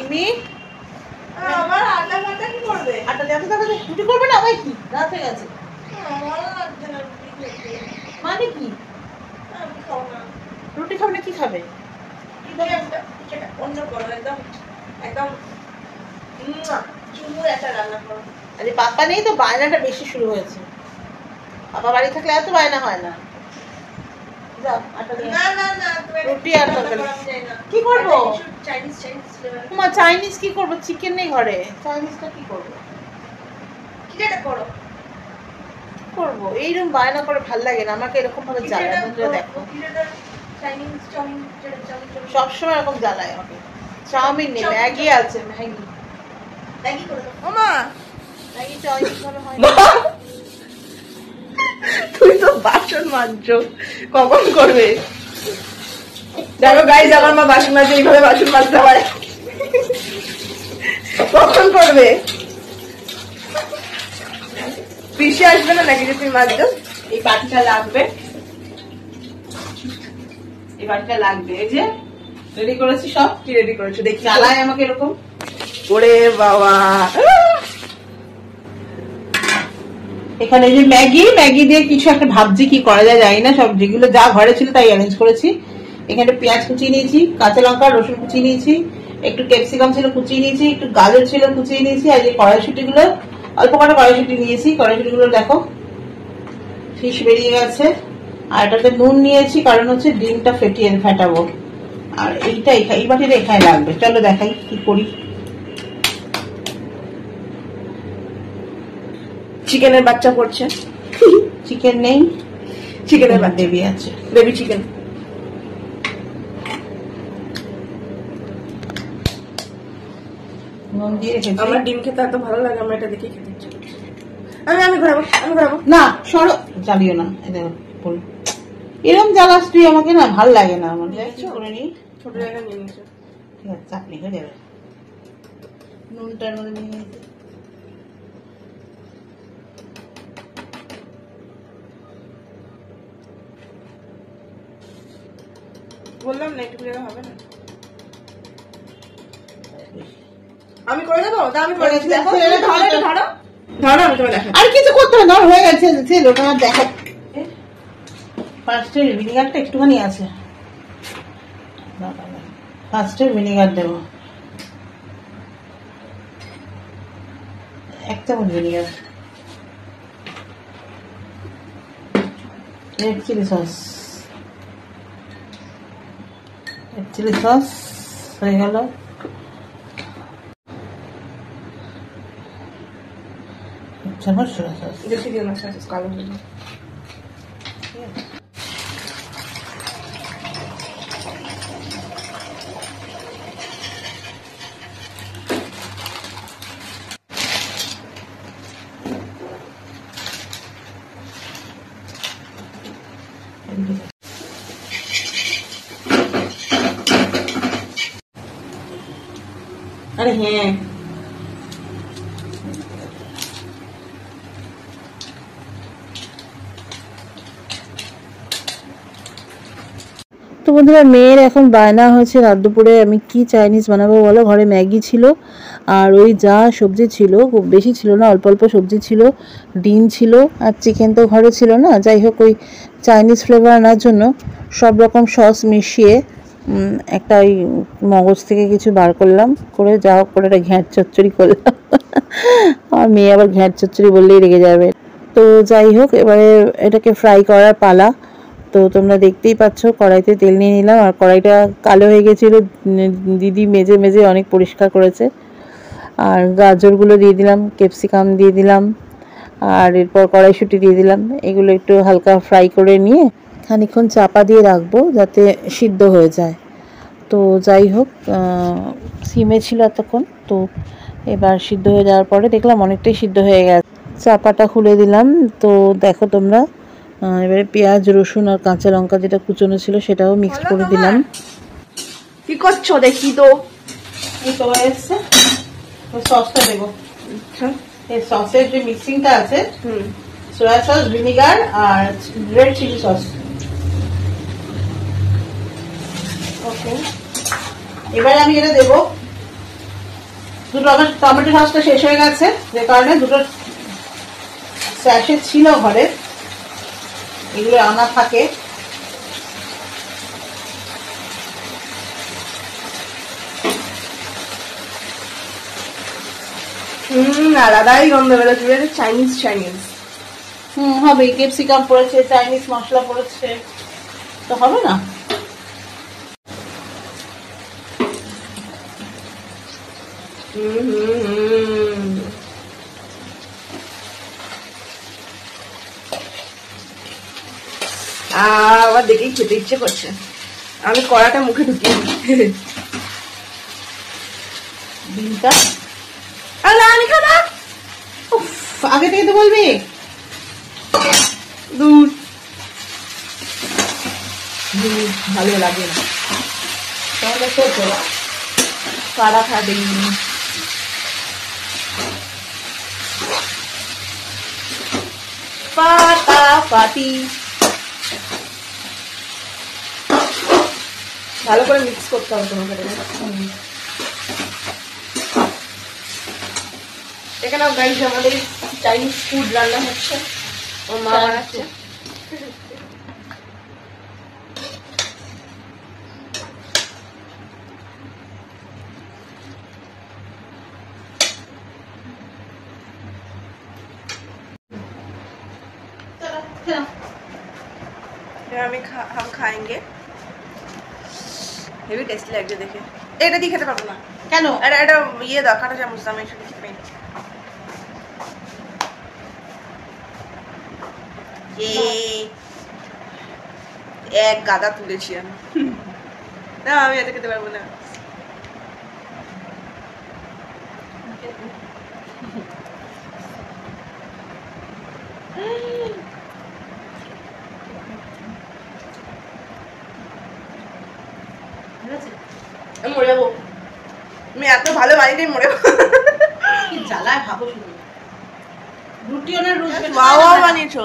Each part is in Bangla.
মিমি আমার আটা কাটা কি করবে? আটা দেখো দেখো রুটি করবে না ভাই? কি রাত হয়ে গেছে। মানে কি রুটি খাবে না? কি খাবে? অন্য করো, একদম একদম চুমুর একটা রান্না করো। আরে পাপা নেই তো বায়নাটা বেশি শুরু হয়েছে। পাপা বাড়ি থাকলে এত বায়না হয় না। কি করবো? চাইনিজ কি করবো? চিকেন নেই ঘরে, চাইনিজটা কি করবো? করবো এইরকম বায়না করে ভাল লাগে না আমাকে, এরকম ভাবে জ্বালায়। দেখো সবসময় এরকম জ্বালায় আমাকে। চাউমিন নেই, ম্যাগি আছে, ম্যাগি করে দাও মা। ম্যাগি চাউমিন ভালো হয় না। তুই তো বাসন মাজছো, কখন করবে? দেখো গাইস, আমার মা বাসন মাজে, এইভাবে বাসন মাজতে পারে। কখন করবে? পিসে আসবে না নাকি যে তুমি মাজছো? এই বাটিটা লাগবে, এই বাটিটা লাগবে। এই যে রেডি করেছি সব। কি রেডি করেছো দেখি? চালায় আমাকে এরকম ওরে বাবা। এখানে যে ম্যাগি দিয়ে কিছু একটা ভাবছি কি করা যায় জানি না। সব যেগুলো যা ঘরে ছিল তাই অ্যারেঞ্জ করেছি। এখানে পেঁয়াজ কুচিয়ে নিয়েছি, কাঁচা লঙ্কা রসুন কুচিয়ে নিয়েছি, একটু ক্যাপসিকাম ছিল কুচিয়ে নিয়েছি, একটু গাজর ছিল কুচিয়ে নিয়েছি, আর যে কড়াইশুঁটি গুলো অল্প কটা কড়াইশুঁটি নিয়েছি। কড়াইশুঁটি গুলো দেখো ফিশ বেরিয়ে গেছে। আর এটাতে নুন নিয়েছি কারণ হচ্ছে ডিমটা ফেটাবো। আর এইটা এই বাটিটা এখানে লাগবে। চলো দেখাই কি করি। চিকেনের বাচ্চা পড়ছে। চিকেন নেই, চিকেনের বেবি আছে, বেবি চিকেন। আমার ডিম খেতে এত ভালো লাগে, আমার এটা দেখে খেতে ইচ্ছে করছে। আমি ঘোরাবো না, সরো, জ্বালিও না। এরকম জ্বালাস তুই আমাকে, না ভাল লাগে না আমার। করে নি ছোট জায়গা নিয়ে নিয়েছো, ঠিক আছে, চাটনি হয়ে যাবে। নুনটার মধ্যে নিয়ে নিয়েছি। বললাম না একটু জায়গা হবে না, আমি করে দেবো। আমি করে দিচ্ছি, দেখো ধরো ধরো, আমি তোমার দেখা। আর কিছু করতে হবে, ধর হয়ে গেছে। ওটা দেখো, ফার্স্টে ভিনিগারটা একটুখানি আছে, ফার্স্টে ভিনিগার দেবো, 1 চামচ ভিনিগার। রেড চিলি সস হয়ে গেল। চামচ সোয়া সস, বেশি দিও না, সস কালো হয়ে যাবে। अरे हैं তো বন্ধুরা, মেয়ের এখন বায়না হয়েছে রাত দুপুরে আমি কি চাইনিজ বানাবো বলো। ঘরে ম্যাগি ছিল আর ওই যা সবজি ছিল, খুব বেশি ছিল না, অল্প অল্প সবজি ছিল, ডিম ছিল, আর চিকেন তো ঘরে ছিল না। যাই হোক, ওই চাইনিজ ফ্লেভার আনার জন্য সব রকম সস মিশিয়ে একটা ওই মগজ থেকে কিছু বার করলাম, করে যা হোক করে একটা ঘ্যাঁট চচ্চড়ি করলাম। আর মেয়ে আবার ঘ্যাঁট চচ্চড়ি বললেই রেগে যাবে। তো যাই হোক, এবারে এটাকে ফ্রাই করার পালা। তো তোমরা দেখতেই পাচ্ছ, কড়াইতে তেল নিয়ে নিলাম। আর কড়াইটা কালো হয়ে গেছিল, দিদি মেজে মেজে অনেক পরিষ্কার করেছে। আর গাজরগুলো দিয়ে দিলাম, ক্যাপসিকাম দিয়ে দিলাম, আর এরপর কড়াইশুঁটি দিয়ে দিলাম। এগুলো একটু হালকা ফ্রাই করে নিয়ে খানিকক্ষণ চাপা দিয়ে রাখবো যাতে সিদ্ধ হয়ে যায়। তো যাই হোক, সিমে ছিল এতক্ষণ। তো এবার সিদ্ধ হয়ে যাওয়ার পরে দেখলাম অনেকটাই সিদ্ধ হয়ে গেছে। চাপাটা খুলে দিলাম। তো দেখো তোমরা, এবারে পেঁয়াজ রসুন আর কাঁচা লঙ্কা যেটা কুচনো ছিল সেটাও মিক্স করে দিলাম। কি করছো দেখি তো? এই তো এসছে, সসটা দেবো। আচ্ছা, এই সসের যে মিক্সিংটা আছে, সোয়া সস, ভিনিগার আর রেড চিলি সস। ওকে, এবারে আমি এটা দেবো। দুটো টমেটো সসটা শেষ হয়ে গেছে, যে কারণে দুটো স্যাশে ছিল ঘরে, এগুলো আনা থাকে। আলাদাই গন্ধ বেরোচ্ছে, চাইনিজ চাইনিজ। হবে, ক্যাপসিকাম পড়েছে, চাইনিজ মশলা পড়েছে, তো হবে না? আবার দেখেই খেতে ইচ্ছে করছে, আমি কড়াটা মুখে ঢুকিয়ে ডিমটা আমি খাবো। আগে থেকে তো বলবি। দুধ ভালো লাগে না, তাহলে তো কারা খাবে? ফাটাফাটি ভালো করে মিক্স করতে হবে তোমাকে। এখানে গাইস আমাদের চাইনিজ ফুড রান্না হচ্ছে, ও মা বানাচ্ছে। हम खाएंगे, हेवी टेस्टी লাগছে দেখে। এটা দিয়ে খেতে পারবো না কেন? এটা ইয়ে দাও, কাটা চামচ দাও, আমি এসব খেতে পাই না। এক গাদা তুলেছি আমি, না আমি এটা খেতে পারবো না। আমি মরে যাবো, আমি এত ভালো বাড়িতে মরে যাবো। কি জ্বালায় ভাবো শুধু। রুটিও না রুটি ওয়াও বানিয়েছো,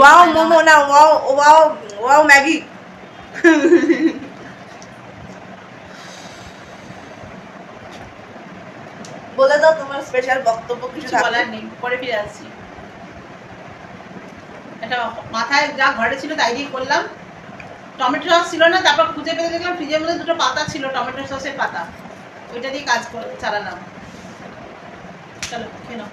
ওয়াও মোমো না, ওয়াও ওয়াও ওয়াও ম্যাগি। বলে দাও তোমার স্পেশাল বক্তব্য কিছু বলার নেই, পরে ফিরে আসছি। এটা মাথায় যা ঘরে ছিল তাই দিয়ে করলাম। টমেটো সস ছিল না, তারপর খুঁজে পেতে দেখলাম ফ্রিজের মধ্যে দুটো পাতা ছিল, টমেটো সসের পাতা, ওইটা দিয়ে কাজ চালালাম। চলো খেয়ে নাও।